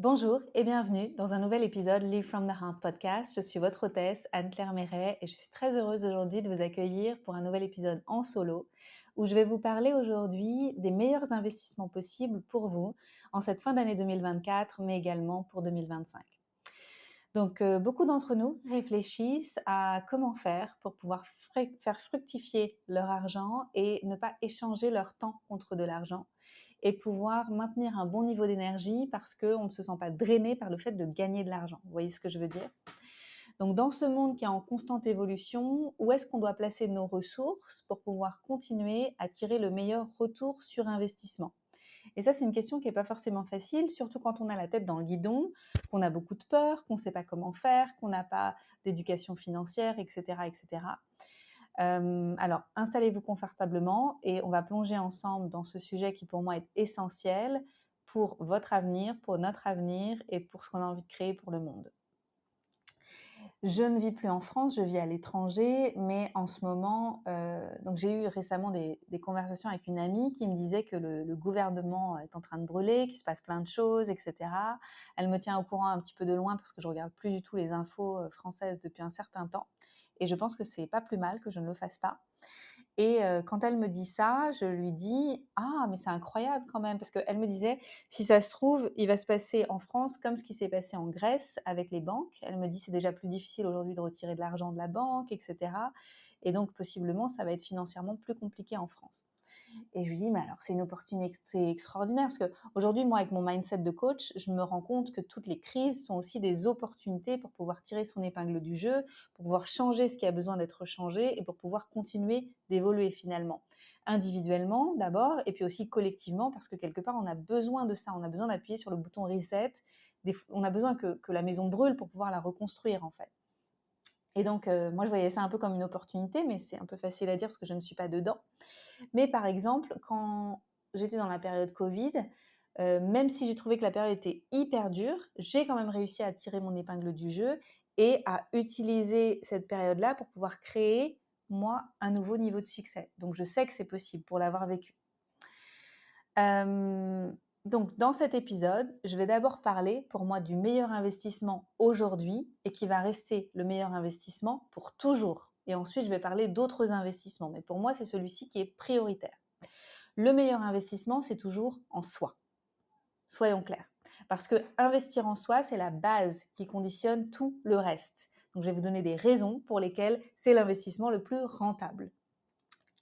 Bonjour et bienvenue dans un nouvel épisode Live from the Heart podcast. Je suis votre hôtesse Anne-Claire Méret et je suis très heureuse aujourd'hui de vous accueillir pour un nouvel épisode en solo où je vais vous parler aujourd'hui des meilleurs investissements possibles pour vous en cette fin d'année 2024 mais également pour 2025. Donc, beaucoup d'entre nous réfléchissent à comment faire pour pouvoir faire fructifier leur argent et ne pas échanger leur temps contre de l'argent et pouvoir maintenir un bon niveau d'énergie parce qu'on ne se sent pas drainé par le fait de gagner de l'argent. Vous voyez ce que je veux dire? Donc, dans ce monde qui est en constante évolution, où est-ce qu'on doit placer nos ressources pour pouvoir continuer à tirer le meilleur retour sur investissement? Et ça, c'est une question qui n'est pas forcément facile, surtout quand on a la tête dans le guidon, qu'on a beaucoup de peur, qu'on ne sait pas comment faire, qu'on n'a pas d'éducation financière, etc. etc. Alors, installez-vous confortablement et on va plonger ensemble dans ce sujet qui pour moi est essentiel pour votre avenir, pour notre avenir et pour ce qu'on a envie de créer pour le monde. Je ne vis plus en France, je vis à l'étranger, mais en ce moment, donc j'ai eu récemment des conversations avec une amie qui me disait que le gouvernement est en train de brûler, qu'il se passe plein de choses, et cetera. Elle me tient au courant un petit peu de loin parce que je regarde plus du tout les infos françaises depuis un certain temps, et je pense que c'est pas plus mal que je ne le fasse pas. Et quand elle me dit ça, je lui dis: «Ah mais c'est incroyable quand même!» parce qu'elle me disait: «Si ça se trouve, il va se passer en France comme ce qui s'est passé en Grèce avec les banques». Elle me dit: «C'est déjà plus difficile aujourd'hui de retirer de l'argent de la banque et cetera et donc possiblement ça va être financièrement plus compliqué en France». Et je lui dis: «Mais alors c'est une opportunité extraordinaire» parce qu'aujourd'hui, moi, avec mon mindset de coach, je me rends compte que toutes les crises sont aussi des opportunités pour pouvoir tirer son épingle du jeu, pour pouvoir changer ce qui a besoin d'être changé et pour pouvoir continuer d'évoluer finalement. Individuellement d'abord et puis aussi collectivement parce que quelque part, on a besoin de ça. On a besoin d'appuyer sur le bouton reset. On a besoin que la maison brûle pour pouvoir la reconstruire en fait. Et donc, moi, je voyais ça un peu comme une opportunité, mais c'est un peu facile à dire parce que je ne suis pas dedans. Mais par exemple, quand j'étais dans la période Covid, même si j'ai trouvé que la période était hyper dure, j'ai quand même réussi à tirer mon épingle du jeu et à utiliser cette période-là pour pouvoir créer, moi, un nouveau niveau de succès. Donc je sais que c'est possible pour l'avoir vécu. Donc dans cet épisode, je vais d'abord parler pour moi du meilleur investissement aujourd'hui et qui va rester le meilleur investissement pour toujours. Et ensuite, je vais parler d'autres investissements. Mais pour moi, c'est celui-ci qui est prioritaire. Le meilleur investissement, c'est toujours en soi. Soyons clairs. Parce que investir en soi, c'est la base qui conditionne tout le reste. Donc, je vais vous donner des raisons pour lesquelles c'est l'investissement le plus rentable.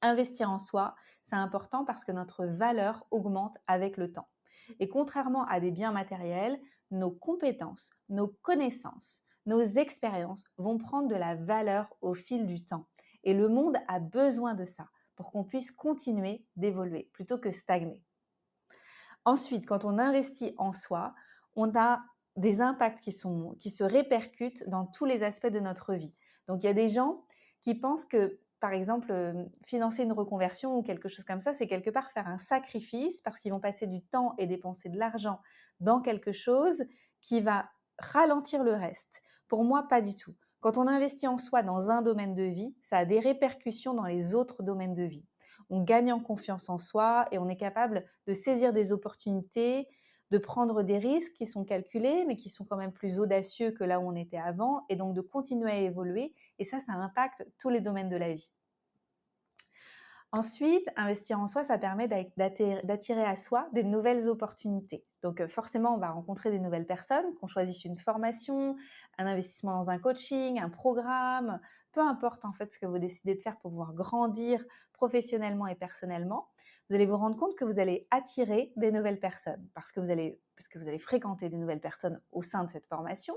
Investir en soi, c'est important parce que notre valeur augmente avec le temps. Et contrairement à des biens matériels, nos compétences, nos connaissances, nos expériences vont prendre de la valeur au fil du temps. Et le monde a besoin de ça pour qu'on puisse continuer d'évoluer plutôt que stagner. Ensuite, quand on investit en soi, on a des impacts qui se répercutent dans tous les aspects de notre vie. Donc, il y a des gens qui pensent que, par exemple, financer une reconversion ou quelque chose comme ça, c'est quelque part faire un sacrifice parce qu'ils vont passer du temps et dépenser de l'argent dans quelque chose qui va ralentir le reste. Pour moi, pas du tout. Quand on investit en soi dans un domaine de vie, ça a des répercussions dans les autres domaines de vie. On gagne en confiance en soi et on est capable de saisir des opportunités, de prendre des risques qui sont calculés, mais qui sont quand même plus audacieux que là où on était avant, et donc de continuer à évoluer. Et ça impacte tous les domaines de la vie. Ensuite, investir en soi, ça permet d'attirer à soi des nouvelles opportunités. Donc forcément, on va rencontrer des nouvelles personnes, qu'on choisisse une formation, un investissement dans un coaching, un programme, peu importe en fait ce que vous décidez de faire pour pouvoir grandir professionnellement et personnellement. Vous allez vous rendre compte que vous allez attirer des nouvelles personnes parce que vous allez fréquenter des nouvelles personnes au sein de cette formation,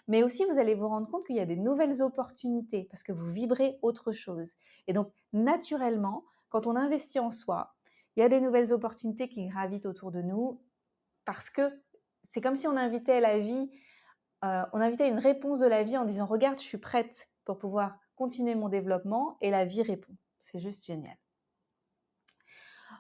mais aussi vous allez vous rendre compte qu'il y a des nouvelles opportunités parce que vous vibrez autre chose. Et donc, naturellement, quand on investit en soi, il y a des nouvelles opportunités qui gravitent autour de nous parce que c'est comme si on invitait la vie, on invitait une réponse de la vie en disant: «Regarde, je suis prête pour pouvoir continuer mon développement» et la vie répond. C'est juste génial.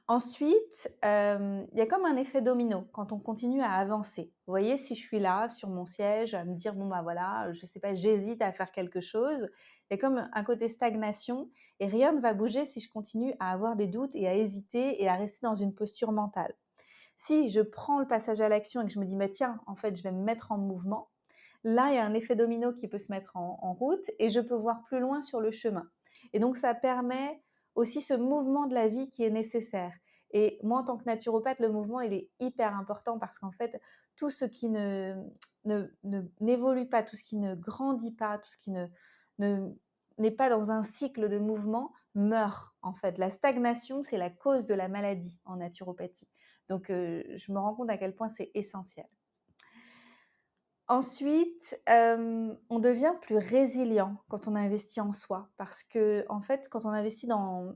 Ensuite, il y a comme un effet domino quand on continue à avancer. Vous voyez, si je suis là sur mon siège à me dire: «Bon, bah, voilà, je sais pas, j'hésite à faire quelque chose», il y a comme un côté stagnation et rien ne va bouger si je continue à avoir des doutes et à hésiter et à rester dans une posture mentale. Si je prends le passage à l'action et que je me dis: «Mais tiens, en fait, je vais me mettre en mouvement», là, il y a un effet domino qui peut se mettre en route et je peux voir plus loin sur le chemin. Et donc ça permet aussi ce mouvement de la vie qui est nécessaire. Et moi, en tant que naturopathe, le mouvement, il est hyper important parce qu'en fait, tout ce qui n'évolue pas, tout ce qui ne grandit pas, tout ce qui ne n'est pas dans un cycle de mouvement meurt, en fait. La stagnation, c'est la cause de la maladie en naturopathie. Donc, je me rends compte à quel point c'est essentiel. Ensuite, on devient plus résilient quand on investit en soi parce que en fait, quand on investit dans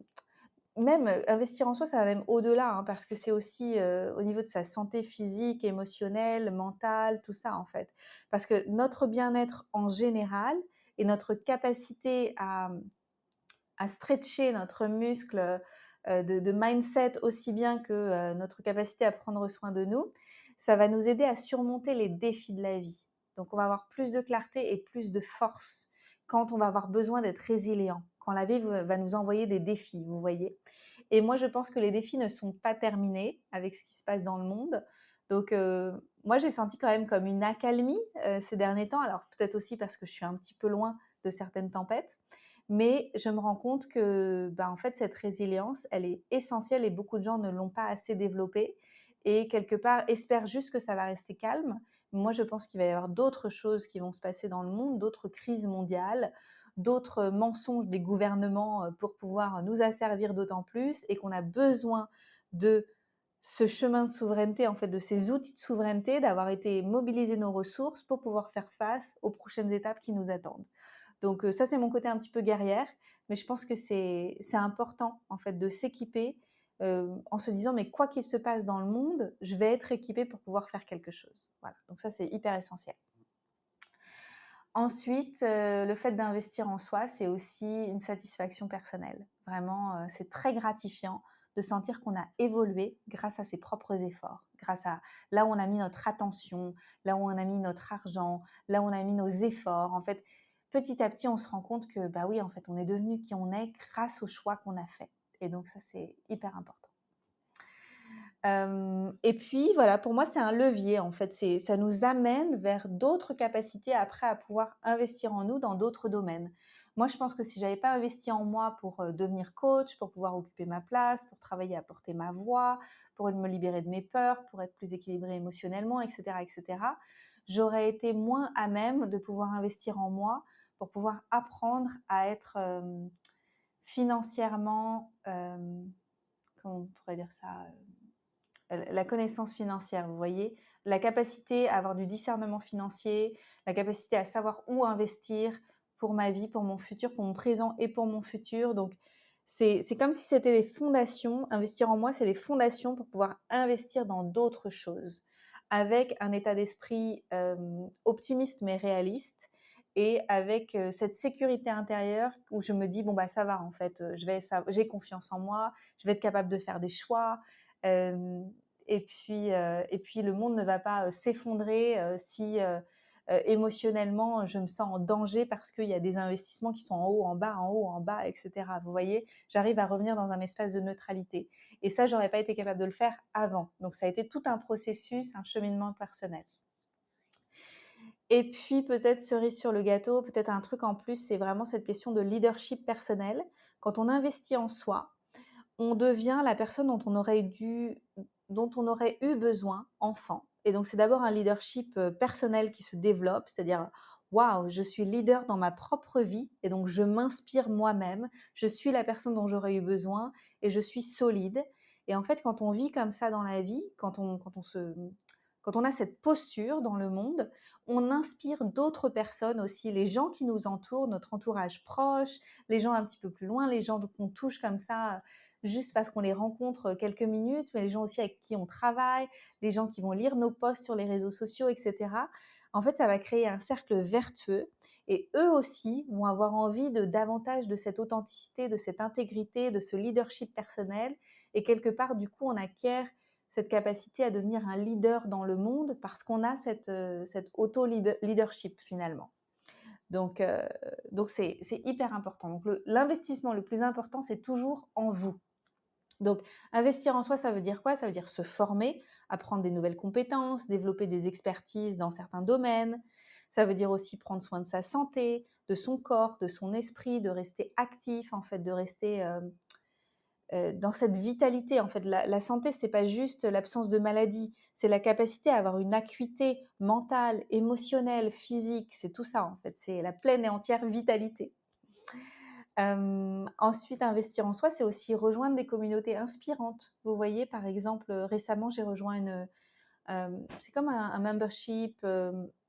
même, investir en soi, ça va même au-delà, hein, parce que c'est aussi, au niveau de sa santé physique, émotionnelle, mentale, tout ça, en fait. Parce que notre bien-être en général et notre capacité à stretcher notre muscle, de mindset aussi bien que, notre capacité à prendre soin de nous, ça va nous aider à surmonter les défis de la vie. Donc on va avoir plus de clarté et plus de force quand on va avoir besoin d'être résilient, quand la vie va nous envoyer des défis, vous voyez? Et moi, je pense que les défis ne sont pas terminés avec ce qui se passe dans le monde. Donc moi, j'ai senti quand même comme une accalmie, ces derniers temps. Alors peut-être aussi parce que je suis un petit peu loin de certaines tempêtes, mais je me rends compte que, bah, en fait, cette résilience, elle est essentielle et beaucoup de gens ne l'ont pas assez développée et quelque part espèrent juste que ça va rester calme. Moi, je pense qu'il va y avoir d'autres choses qui vont se passer dans le monde, d'autres crises mondiales, d'autres mensonges des gouvernements pour pouvoir nous asservir d'autant plus et qu'on a besoin de ce chemin de souveraineté, en fait, de ces outils de souveraineté, d'avoir été mobiliser nos ressources pour pouvoir faire face aux prochaines étapes qui nous attendent. Donc ça, c'est mon côté un petit peu guerrière, mais je pense que c'est important, en fait, de s'équiper, en se disant: «Mais quoi qu'il se passe dans le monde, je vais être équipée pour pouvoir faire quelque chose». Voilà, donc ça, c'est hyper essentiel. Ensuite, le fait d'investir en soi, c'est aussi une satisfaction personnelle. Vraiment, c'est très gratifiant de sentir qu'on a évolué grâce à ses propres efforts, grâce à là où on a mis notre attention, là où on a mis notre argent, là où on a mis nos efforts. En fait, petit à petit, on se rend compte que, bah oui, en fait, on est devenu qui on est grâce aux choix qu'on a faits et donc ça, c'est hyper important. Et puis voilà, pour moi, c'est un levier en fait. Ça nous amène vers d'autres capacités après à pouvoir investir en nous dans d'autres domaines. Moi, je pense que si j'avais pas investi en moi pour, devenir coach, pour pouvoir occuper ma place, pour travailler à porter ma voix, pour me libérer de mes peurs, pour être plus équilibrée émotionnellement et cetera, j'aurais été moins à même de pouvoir investir en moi pour pouvoir apprendre à être, financièrement, comment on pourrait dire ça? La connaissance financière, vous voyez? La capacité à avoir du discernement financier, la capacité à savoir où investir pour ma vie, pour mon futur, pour mon présent et pour mon futur. Donc, c'est comme si c'était les fondations. Investir en moi, c'est les fondations pour pouvoir investir dans d'autres choses, avec un état d'esprit optimiste mais réaliste et avec cette sécurité intérieure où je me dis bon bah ça va en fait, j'ai confiance en moi, je vais être capable de faire des choix. Euh, et puis le monde ne va pas s'effondrer si émotionnellement je me sens en danger parce qu'il y a des investissements qui sont en haut, en bas, etc. Vous voyez, j'arrive à revenir dans un espace de neutralité. Et ça, j'aurais pas été capable de le faire avant. Donc ça a été tout un processus, un cheminement personnel. Et puis peut-être cerise sur le gâteau, peut-être un truc en plus, c'est vraiment cette question de leadership personnel. Quand on investit en soi, on devient la personne dont on aurait eu besoin enfant. Et donc, c'est d'abord un leadership personnel qui se développe, c'est-à-dire, waouh, je suis leader dans ma propre vie et donc je m'inspire moi-même, je suis la personne dont j'aurais eu besoin et je suis solide. Et en fait, quand on vit comme ça dans la vie, quand on a cette posture dans le monde, on inspire d'autres personnes aussi, les gens qui nous entourent, notre entourage proche, les gens un petit peu plus loin, les gens qu'on touche comme ça juste parce qu'on les rencontre quelques minutes, mais les gens aussi avec qui on travaille, les gens qui vont lire nos posts sur les réseaux sociaux, etc. En fait, ça va créer un cercle vertueux et eux aussi vont avoir envie de davantage de cette authenticité, de cette intégrité, de ce leadership personnel. Et quelque part, du coup, on acquiert cette capacité à devenir un leader dans le monde parce qu'on a cette auto-leadership finalement. Donc, c'est hyper important. Donc, l'investissement le plus important, c'est toujours en vous. Donc, investir en soi, ça veut dire quoi? Ça veut dire se former, apprendre des nouvelles compétences, développer des expertises dans certains domaines. Ça veut dire aussi prendre soin de sa santé, de son corps, de son esprit, de rester actif, en fait, de rester dans cette vitalité. En fait, la santé, c'est pas juste l'absence de maladie, c'est la capacité à avoir une acuité mentale, émotionnelle, physique. C'est tout ça, en fait. C'est la pleine et entière vitalité. Ensuite, investir en soi, c'est aussi rejoindre des communautés inspirantes. Vous voyez, par exemple, récemment, j'ai rejoint c'est comme un membership,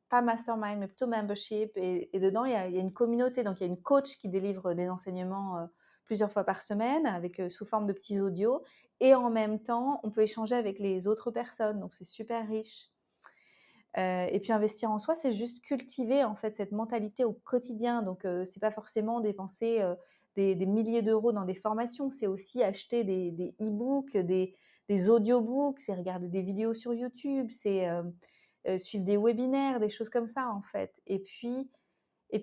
pas mastermind, mais plutôt membership. Et dedans, il y a une communauté. Donc, il y a une coach qui délivre des enseignements plusieurs fois par semaine, avec sous forme de petits audios. Et en même temps, on peut échanger avec les autres personnes. Donc, c'est super riche. Et puis investir en soi, c'est juste cultiver en fait cette mentalité au quotidien. Donc, c'est pas forcément dépenser des milliers d'euros dans des formations. C'est aussi acheter des e-books, des audiobooks, c'est regarder des vidéos sur YouTube, c'est suivre des webinaires, des choses comme ça en fait. Et puis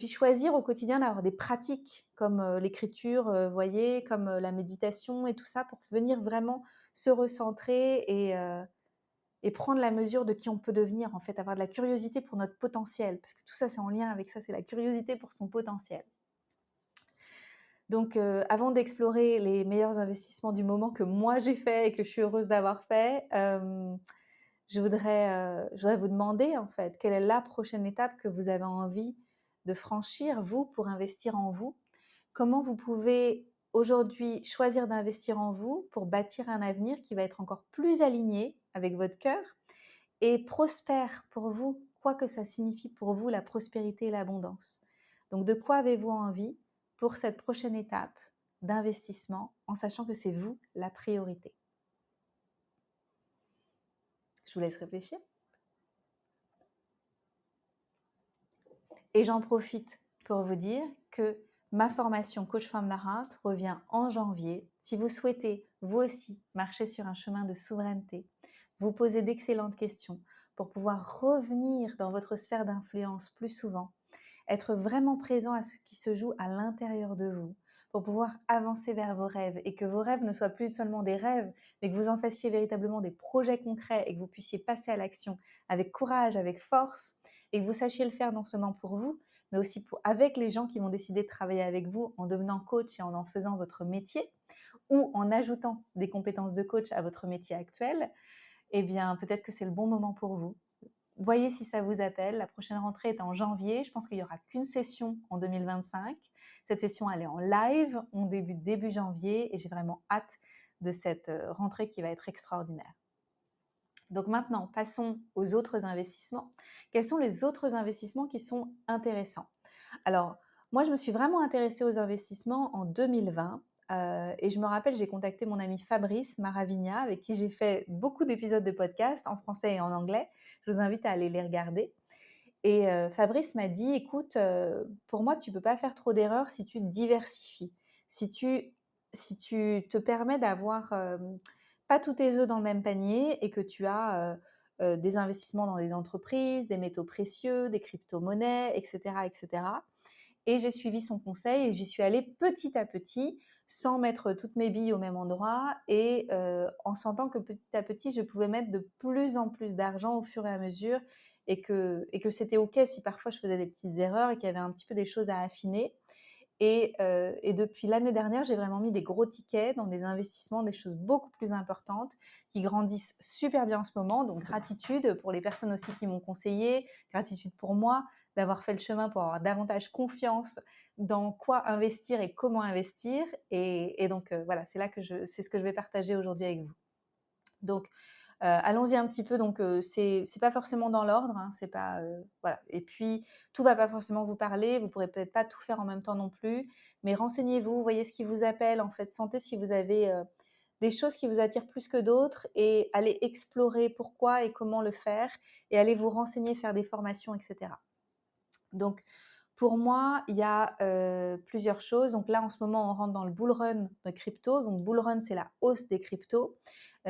choisir au quotidien d'avoir des pratiques comme l'écriture, voyez, comme la méditation et tout ça pour venir vraiment se recentrer et prendre la mesure de qui on peut devenir, en fait, avoir de la curiosité pour notre potentiel, parce que tout ça, c'est en lien avec ça, c'est la curiosité pour son potentiel. Donc, avant d'explorer les meilleurs investissements du moment que moi j'ai fait et que je suis heureuse d'avoir fait, je voudrais vous demander, en fait, quelle est la prochaine étape que vous avez envie de franchir, vous, pour investir en vous? Comment vous pouvez aujourd'hui choisir d'investir en vous pour bâtir un avenir qui va être encore plus aligné avec votre cœur et prospère pour vous, quoi que ça signifie pour vous la prospérité et l'abondance. Donc, de quoi avez-vous envie pour cette prochaine étape d'investissement en sachant que c'est vous la priorité? Je vous laisse réfléchir. Et j'en profite pour vous dire que ma formation Coach from the Heart revient en janvier. Si vous souhaitez, vous aussi, marcher sur un chemin de souveraineté, vous poser d'excellentes questions pour pouvoir revenir dans votre sphère d'influence plus souvent, être vraiment présent à ce qui se joue à l'intérieur de vous, pour pouvoir avancer vers vos rêves et que vos rêves ne soient plus seulement des rêves, mais que vous en fassiez véritablement des projets concrets et que vous puissiez passer à l'action avec courage, avec force, et que vous sachiez le faire non seulement pour vous, mais aussi avec les gens qui vont décider de travailler avec vous en devenant coach et en faisant votre métier, ou en ajoutant des compétences de coach à votre métier actuel. Eh bien, peut-être que c'est le bon moment pour vous. Voyez si ça vous appelle. La prochaine rentrée est en janvier. Je pense qu'il n'y aura qu'une session en 2025. Cette session, elle est en live. On débute début janvier et j'ai vraiment hâte de cette rentrée qui va être extraordinaire. Donc maintenant, passons aux autres investissements. Quels sont les autres investissements qui sont intéressants? Alors, moi, je me suis vraiment intéressée aux investissements en 2020. Et je me rappelle, j'ai contacté mon ami Fabrice Maravigna, avec qui j'ai fait beaucoup d'épisodes de podcast en français et en anglais. Je vous invite à aller les regarder. Et Fabrice m'a dit, écoute, pour moi, tu ne peux pas faire trop d'erreurs si tu diversifies, si tu, si tu te permets d'avoir pas tous tes œufs dans le même panier et que tu as des investissements dans des entreprises, des métaux précieux, des crypto-monnaies, etc., etc. Et j'ai suivi son conseil et j'y suis allée petit à petit, sans mettre toutes mes billes au même endroit et en sentant que petit à petit, je pouvais mettre de plus en plus d'argent au fur et à mesure et que c'était OK si parfois je faisais des petites erreurs et qu'il y avait un petit peu des choses à affiner. Et depuis l'année dernière, j'ai vraiment mis des gros tickets dans des investissements, des choses beaucoup plus importantes qui grandissent super bien en ce moment. Donc, gratitude pour les personnes aussi qui m'ont conseillé, gratitude pour moi d'avoir fait le chemin pour avoir davantage confiance dans quoi investir et comment investir. Et donc, voilà, c'est ce que je vais partager aujourd'hui avec vous. Donc, allons-y un petit peu. Donc, c'est pas forcément dans l'ordre, hein, c'est pas voilà. Et puis, tout va pas forcément vous parler. Vous pourrez peut-être pas tout faire en même temps non plus. Mais renseignez-vous, voyez ce qui vous appelle. En fait, sentez si vous avez des choses qui vous attirent plus que d'autres et allez explorer pourquoi et comment le faire et allez vous renseigner, faire des formations, etc. Donc, pour moi, il y a plusieurs choses. Donc là, en ce moment, on rentre dans le bull run de crypto. Donc, bull run, c'est la hausse des cryptos.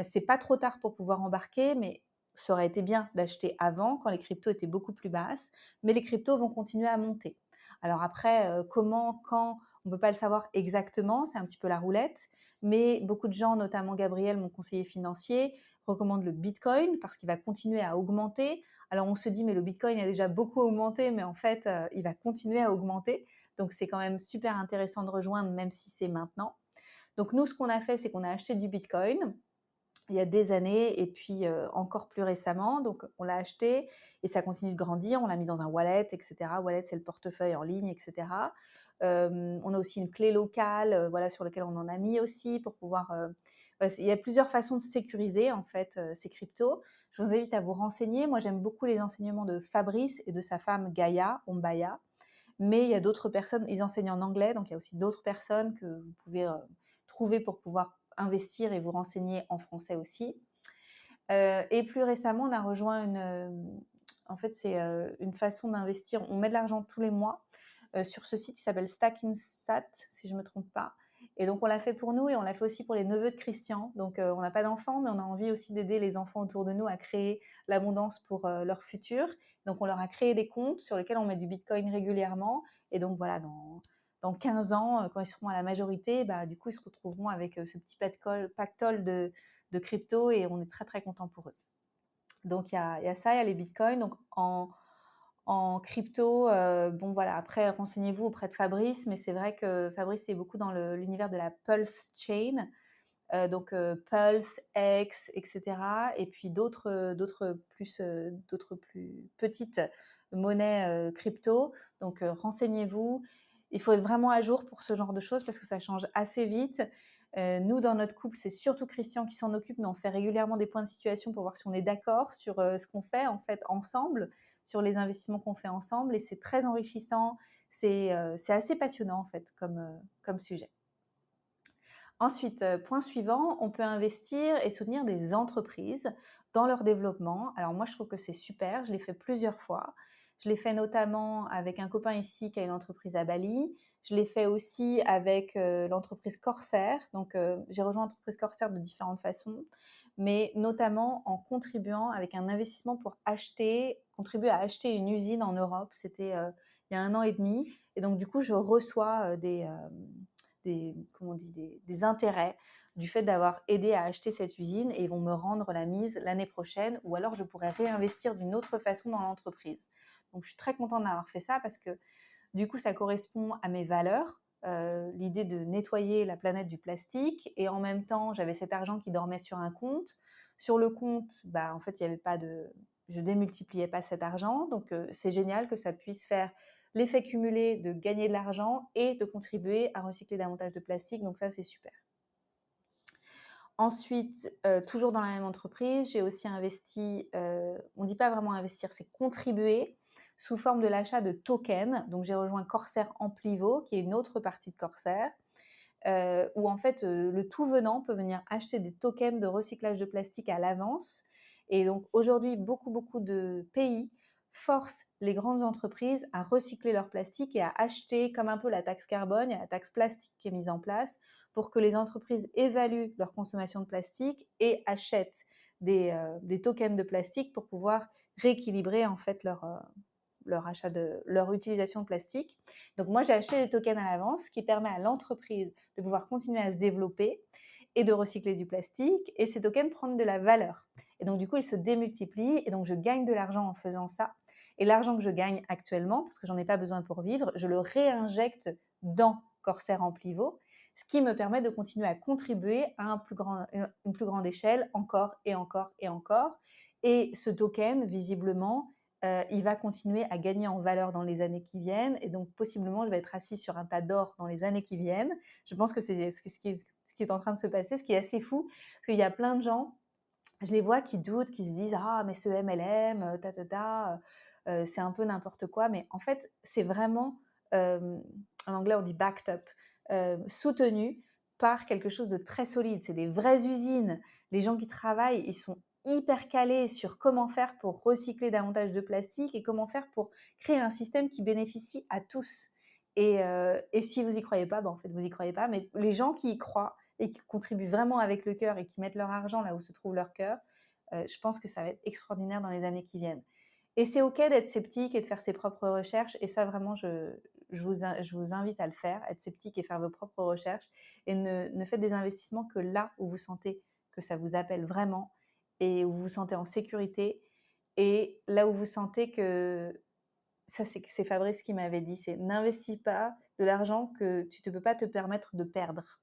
C'est pas trop tard pour pouvoir embarquer, mais ça aurait été bien d'acheter avant, quand les cryptos étaient beaucoup plus basses. Mais les cryptos vont continuer à monter. Alors après, comment, quand, On ne peut pas le savoir exactement, c'est un petit peu la roulette, mais beaucoup de gens, notamment Gabriel, mon conseiller financier, recommandent le Bitcoin parce qu'il va continuer à augmenter. Alors on se dit, mais le Bitcoin a déjà beaucoup augmenté, mais en fait, il va continuer à augmenter. Donc c'est quand même super intéressant de rejoindre, même si c'est maintenant. Donc nous, ce qu'on a fait, c'est qu'on a acheté du Bitcoin il y a des années et puis encore plus récemment. Donc on l'a acheté et ça continue de grandir. On l'a mis dans un wallet, etc. Wallet, c'est le portefeuille en ligne, etc. On a aussi une clé locale, voilà, sur laquelle on en a mis aussi pour pouvoir. Voilà, il y a plusieurs façons de sécuriser en fait ces cryptos. Je vous invite à vous renseigner. Moi, j'aime beaucoup les enseignements de Fabrice et de sa femme Gaïa Ombaya. Mais il y a d'autres personnes, ils enseignent en anglais, donc il y a aussi d'autres personnes que vous pouvez trouver pour pouvoir investir et vous renseigner en français aussi. Et plus récemment, on a rejoint en fait, c'est une façon d'investir. On met de l'argent tous les mois sur ce site qui s'appelle Stackinsat, si je ne me trompe pas. Et donc, on l'a fait pour nous et on l'a fait aussi pour les neveux de Christian. Donc, on n'a pas d'enfants, mais on a envie aussi d'aider les enfants autour de nous à créer l'abondance pour leur futur. Donc, on leur a créé des comptes sur lesquels on met du Bitcoin régulièrement. Et donc, voilà, dans 15 ans, quand ils seront à la majorité, bah, du coup, ils se retrouveront avec ce petit pactole de crypto et on est très, très content pour eux. Donc, il y a ça, il y a les bitcoins. Donc, en crypto, bon, voilà, après, renseignez-vous auprès de Fabrice, mais c'est vrai que Fabrice est beaucoup dans l'univers de la Pulse Chain. Donc, Pulse, X, etc. Et puis d'autres plus petites monnaies crypto. Donc, renseignez-vous. Il faut être vraiment à jour pour ce genre de choses parce que ça change assez vite. Nous, dans notre couple, c'est surtout Christian qui s'en occupe, mais on fait régulièrement des points de situation pour voir si on est d'accord sur ce qu'on fait en fait ensemble, sur les investissements qu'on fait ensemble. Et c'est très enrichissant. C'est assez passionnant en fait comme sujet. Ensuite, point suivant, on peut investir et soutenir des entreprises dans leur développement. Alors moi, je trouve que c'est super, je l'ai fait plusieurs fois. Je l'ai fait notamment avec un copain ici qui a une entreprise à Bali. Je l'ai fait aussi avec l'entreprise Corsair. Donc, j'ai rejoint l'entreprise Corsair de différentes façons, mais notamment en contribuant avec un investissement pour contribuer à acheter une usine en Europe. C'était il y a 1 an et demi. Et donc, du coup, je reçois comment on dit, des intérêts du fait d'avoir aidé à acheter cette usine et ils vont me rendre la mise l'année prochaine ou alors je pourrais réinvestir d'une autre façon dans l'entreprise. Donc je suis très contente d'avoir fait ça parce que du coup ça correspond à mes valeurs, l'idée de nettoyer la planète du plastique et en même temps j'avais cet argent qui dormait sur un compte. Sur le compte, bah, en fait il n'y avait pas je démultipliais pas cet argent donc c'est génial que ça puisse faire l'effet cumulé de gagner de l'argent et de contribuer à recycler davantage de plastique. Donc ça, c'est super. Ensuite, toujours dans la même entreprise, j'ai aussi investi, on ne dit pas vraiment investir, c'est contribuer sous forme de l'achat de tokens. Donc j'ai rejoint Corsair Amplivo, qui est une autre partie de Corsair, où en fait le tout venant peut venir acheter des tokens de recyclage de plastique à l'avance. Et donc aujourd'hui, beaucoup de pays forcent les grandes entreprises à recycler leur plastique et à acheter, comme un peu la taxe carbone, il y a la taxe plastique qui est mise en place pour que les entreprises évaluent leur consommation de plastique et achètent des tokens de plastique pour pouvoir rééquilibrer en fait leur utilisation de plastique. Donc moi, j'ai acheté des tokens à l'avance, ce qui permet à l'entreprise de pouvoir continuer à se développer et de recycler du plastique. Et ces tokens prennent de la valeur. Et donc, du coup, ils se démultiplient. Et donc, je gagne de l'argent en faisant ça. Et l'argent que je gagne actuellement, parce que j'en ai pas besoin pour vivre, je le réinjecte dans Corsair Amplivo, ce qui me permet de continuer à contribuer à une plus grande échelle, encore et encore et encore. Et ce token, visiblement, il va continuer à gagner en valeur dans les années qui viennent. Et donc, possiblement, je vais être assis sur un tas d'or dans les années qui viennent. Je pense que c'est ce qui est en train de se passer, ce qui est assez fou, qu'il y a plein de gens, je les vois qui doutent, qui se disent « Ah, mais ce MLM, c'est un peu n'importe quoi. » Mais en fait, c'est vraiment, en anglais, on dit « backed up », soutenu par quelque chose de très solide. C'est des vraies usines. Les gens qui travaillent, ils sont hyper calés sur comment faire pour recycler davantage de plastique et comment faire pour créer un système qui bénéficie à tous. Et si vous y croyez pas, ben en fait, vous y croyez pas. Mais les gens qui y croient et qui contribuent vraiment avec le cœur et qui mettent leur argent là où se trouve leur cœur, je pense que ça va être extraordinaire dans les années qui viennent. Et c'est OK d'être sceptique et de faire ses propres recherches. Et ça, vraiment, je vous invite à le faire, être sceptique et faire vos propres recherches et ne faites des investissements que là où vous sentez que ça vous appelle vraiment et où vous vous sentez en sécurité et là où vous sentez que ça, c'est Fabrice qui m'avait dit, c'est: «N'investis pas de l'argent que tu ne peux pas te permettre de perdre».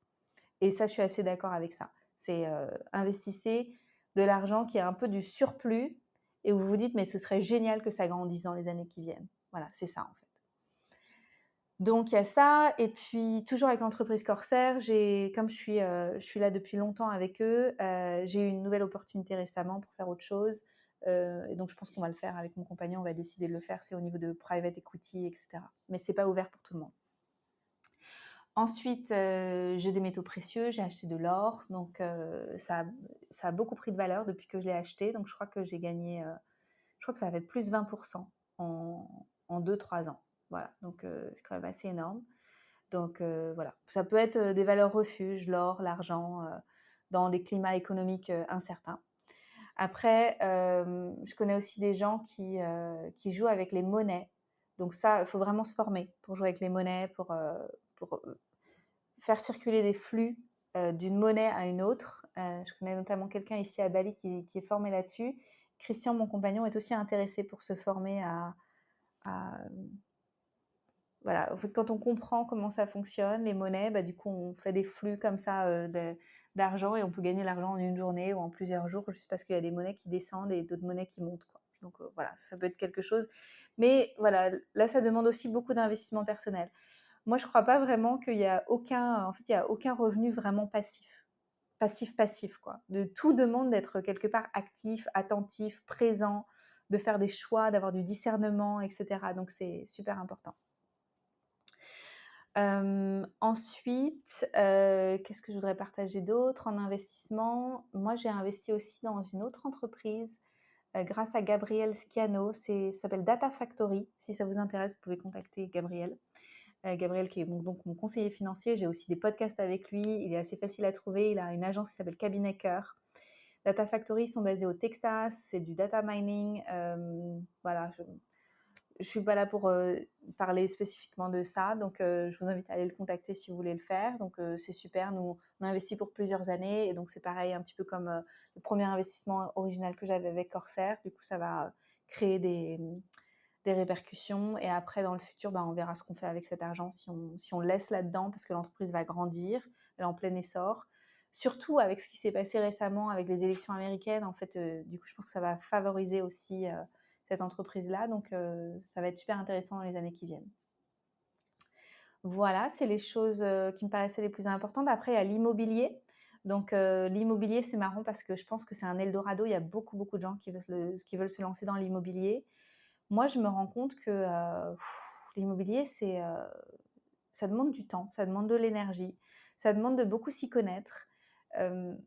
Et ça, je suis assez d'accord avec ça. C'est, investissez de l'argent qui est un peu du surplus et où vous vous dites: «Mais ce serait génial que ça grandisse dans les années qui viennent». Voilà, c'est ça, en fait. Donc il y a ça et puis toujours avec l'entreprise Corsair, comme je suis là depuis longtemps avec eux, j'ai eu une nouvelle opportunité récemment pour faire autre chose, et donc je pense qu'on va le faire avec mon compagnon, on va décider de le faire, c'est au niveau de private equity et cetera. Mais c'est pas ouvert pour tout le monde. Ensuite, j'ai des métaux précieux, j'ai acheté de l'or, donc ça a beaucoup pris de valeur depuis que je l'ai acheté, donc je crois que j'ai gagné, je crois que ça a fait plus 20 en 2-3 ans. Voilà, donc c'est quand même assez énorme. Donc voilà, ça peut être, des valeurs refuges, l'or, l'argent, dans des climats économiques, incertains. Après, je connais aussi des gens qui jouent avec les monnaies. Donc ça, il faut vraiment se former pour jouer avec les monnaies, pour, faire circuler des flux, d'une monnaie à une autre. Je connais notamment quelqu'un ici à Bali qui est formé là-dessus. Christian, mon compagnon, est aussi intéressé pour se former à voilà, en fait, quand on comprend comment ça fonctionne, les monnaies, bah, du coup, on fait des flux comme ça, d'argent et on peut gagner l'argent en une journée ou en plusieurs jours juste parce qu'il y a des monnaies qui descendent et d'autres monnaies qui montent, quoi. Donc voilà, ça peut être quelque chose. Mais voilà, là, ça demande aussi beaucoup d'investissement personnel. Moi, je crois pas vraiment qu'il y a aucun en fait, il y a aucun revenu vraiment passif. Passif, quoi. De tout demande d'être quelque part actif, attentif, présent, de faire des choix, d'avoir du discernement et cetera. Donc c'est super important. Ensuite, qu'est-ce que je voudrais partager d'autre en investissement? Moi, j'ai investi aussi dans une autre entreprise, grâce à Gabriel Schiano. Ça s'appelle Data Factory. Si ça vous intéresse, vous pouvez contacter Gabriel. Gabriel qui est donc mon conseiller financier. J'ai aussi des podcasts avec lui. Il est assez facile à trouver. Il a une agence qui s'appelle Cabinet Cœur. Data Factory, ils sont basés au Texas. C'est du data mining. Voilà, je suis pas là pour parler spécifiquement de ça, donc je vous invite à aller le contacter si vous voulez le faire. Donc c'est super, nous on a investi pour plusieurs années et donc c'est pareil un petit peu comme le premier investissement original que j'avais avec Corsair. Du coup ça va créer des répercussions et après dans le futur on verra ce qu'on fait avec cet argent, si on le laisse là-dedans parce que l'entreprise va grandir, elle est en plein essor. Surtout avec ce qui s'est passé récemment avec les élections américaines, en fait, du coup je pense que ça va favoriser aussi cette entreprise-là. Donc, ça va être super intéressant dans les années qui viennent. Voilà, c'est les choses qui me paraissaient les plus importantes. Après, il y a l'immobilier. Donc, l'immobilier, c'est marrant parce que je pense que c'est un Eldorado. Il y a beaucoup, beaucoup de gens qui veulent se lancer dans l'immobilier. Moi, je me rends compte que l'immobilier, ça demande du temps, ça demande de l'énergie, ça demande de beaucoup s'y connaître.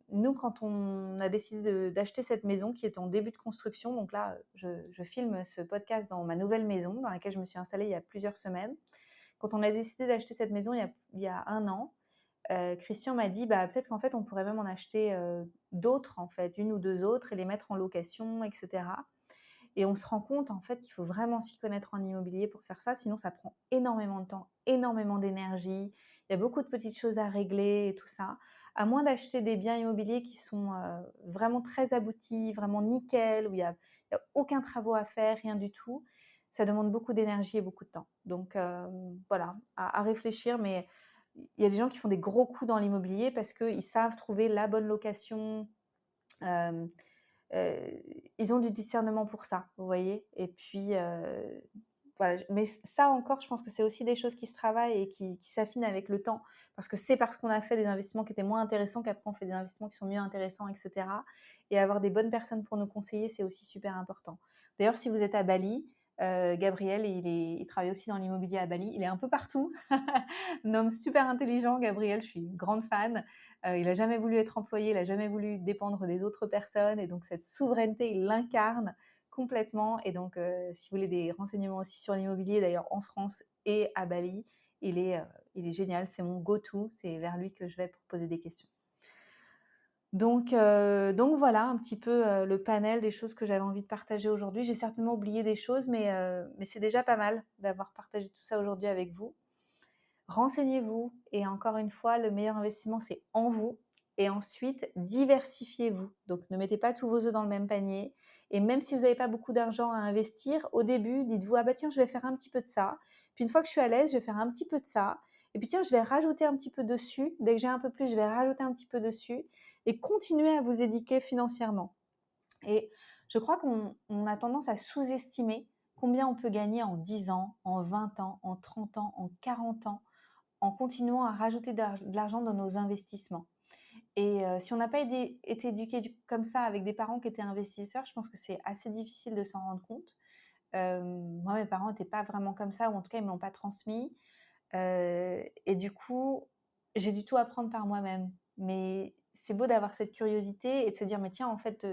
Nous, quand on a décidé d'acheter cette maison qui est en début de construction, donc là, je filme ce podcast dans ma nouvelle maison dans laquelle je me suis installée il y a plusieurs semaines. Quand on a décidé d'acheter cette maison il y a 1 an, Christian m'a dit: «Bah, peut-être qu'en fait, on pourrait même en acheter, d'autres en fait, 1 ou 2 autres et les mettre en location et cetera». Et on se rend compte en fait qu'il faut vraiment s'y connaître en immobilier pour faire ça, sinon ça prend énormément de temps, énormément d'énergie. Il y a beaucoup de petites choses à régler et tout ça. À moins d'acheter des biens immobiliers qui sont vraiment très aboutis, vraiment nickel, où il y a aucun travaux à faire, rien du tout, ça demande beaucoup d'énergie et beaucoup de temps. Donc voilà, à réfléchir, mais il y a des gens qui font des gros coups dans l'immobilier parce qu'ils savent trouver la bonne location. euh, ils ont du discernement pour ça, vous voyez? Et puis, voilà, mais ça encore, je pense que c'est aussi des choses qui se travaillent et qui s'affinent avec le temps. Parce que c'est parce qu'on a fait des investissements qui étaient moins intéressants qu'après on fait des investissements qui sont mieux intéressants, et cetera. Et avoir des bonnes personnes pour nous conseiller, c'est aussi super important. D'ailleurs, si vous êtes à Bali, Gabriel, il travaille aussi dans l'immobilier à Bali. Il est un peu partout. Un homme super intelligent, Gabriel, je suis une grande fan. Il n'a jamais voulu être employé, il n'a jamais voulu dépendre des autres personnes. Et donc, cette souveraineté, il l'incarne complètement. Et donc, si vous voulez des renseignements aussi sur l'immobilier, d'ailleurs en France et à Bali, il est génial. C'est mon go-to. C'est vers lui que je vais pour poser des questions. Donc voilà un petit peu, le panel des choses que j'avais envie de partager aujourd'hui. J'ai certainement oublié des choses, mais c'est déjà pas mal d'avoir partagé tout ça aujourd'hui avec vous. Renseignez-vous et encore une fois, le meilleur investissement, c'est en vous et ensuite diversifiez-vous. Donc ne mettez pas tous vos œufs dans le même panier et même si vous n'avez pas beaucoup d'argent à investir, au début, dites-vous: «Ah bah tiens, je vais faire un petit peu de ça, puis une fois que je suis à l'aise, je vais faire un petit peu de ça et puis tiens, je vais rajouter un petit peu dessus. Dès que j'ai un peu plus, je vais rajouter un petit peu dessus» et continuez à vous éduquer financièrement. Et je crois qu'on a tendance à sous-estimer combien on peut gagner en 10 ans, en 20 ans, en 30 ans, en 40 ans en continuant à rajouter de l'argent dans nos investissements. Et si on n'a pas été éduqué comme ça avec des parents qui étaient investisseurs, je pense que c'est assez difficile de s'en rendre compte. Moi, mes parents n'étaient pas vraiment comme ça, ou en tout cas, ils ne me l'ont pas transmis. Et du coup, j'ai dû tout apprendre par moi-même. Mais c'est beau d'avoir cette curiosité et de se dire: «Mais tiens, en fait,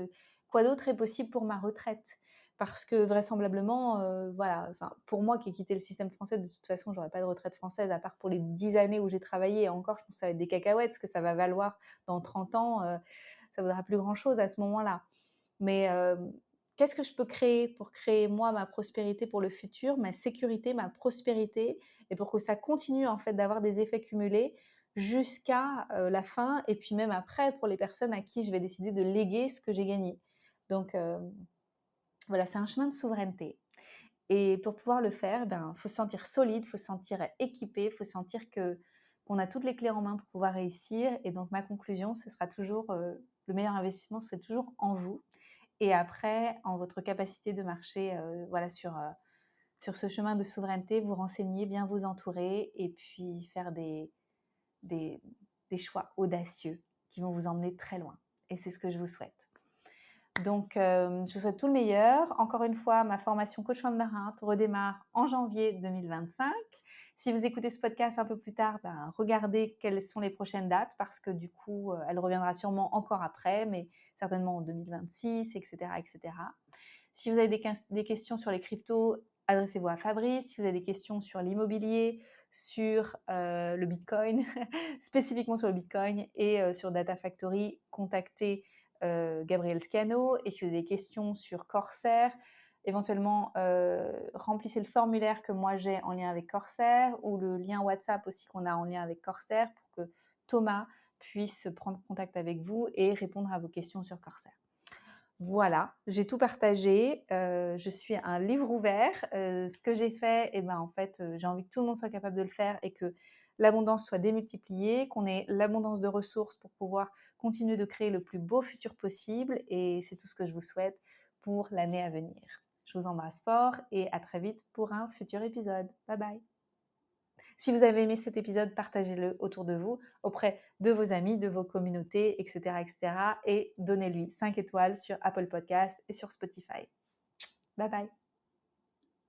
quoi d'autre est possible pour ma retraite?» Parce que vraisemblablement, voilà, enfin, pour moi qui ai quitté le système français, de toute façon, j'aurais pas de retraite française à part pour les 10 années où j'ai travaillé et encore, je pense que ça va être des cacahuètes. Ce que ça va valoir dans 30 ans, ça vaudra plus grand-chose à ce moment-là. Mais qu'est-ce que je peux créer pour créer moi ma prospérité pour le futur, ma sécurité, ma prospérité et pour que ça continue en fait d'avoir des effets cumulés jusqu'à, la fin et puis même après pour les personnes à qui je vais décider de léguer ce que j'ai gagné. Donc voilà, c'est un chemin de souveraineté et pour pouvoir le faire, ben, faut se sentir solide, faut se sentir équipé, faut sentir qu'on a toutes les clés en main pour pouvoir réussir et donc ma conclusion, ce sera toujours, le meilleur investissement serait toujours en vous et après, en votre capacité de marcher voilà, sur ce chemin de souveraineté, vous renseigner, bien vous entourer et puis faire des, des choix audacieux qui vont vous emmener très loin. Et c'est ce que je vous souhaite. Donc, je vous souhaite tout le meilleur. Encore une fois, ma formation Coach Mandarin redémarre en janvier 2025. Si vous écoutez ce podcast un peu plus tard, ben, regardez quelles sont les prochaines dates parce que du coup, elle reviendra sûrement encore après, mais certainement en 2026, etc., etc. Si vous avez des questions sur les cryptos, adressez-vous à Fabrice. Si vous avez des questions sur l'immobilier, sur le Bitcoin, spécifiquement sur le Bitcoin et sur Data Factory, contactez Gabriel Scano. Et si vous avez des questions sur Corsair, éventuellement remplissez le formulaire que moi j'ai en lien avec Corsair ou le lien WhatsApp aussi qu'on a en lien avec Corsair pour que Thomas puisse prendre contact avec vous et répondre à vos questions sur Corsair. Voilà, j'ai tout partagé. Je suis un livre ouvert. Ce que j'ai fait, eh ben, en fait, j'ai envie que tout le monde soit capable de le faire et que l'abondance soit démultipliée, qu'on ait l'abondance de ressources pour pouvoir continuer de créer le plus beau futur possible. Et c'est tout ce que je vous souhaite pour l'année à venir. Je vous embrasse fort et à très vite pour un futur épisode. Bye bye. Si vous avez aimé cet épisode, partagez-le autour de vous, auprès de vos amis, de vos communautés, etc. etc. et donnez-lui 5 étoiles sur Apple Podcast et sur Spotify. Bye bye.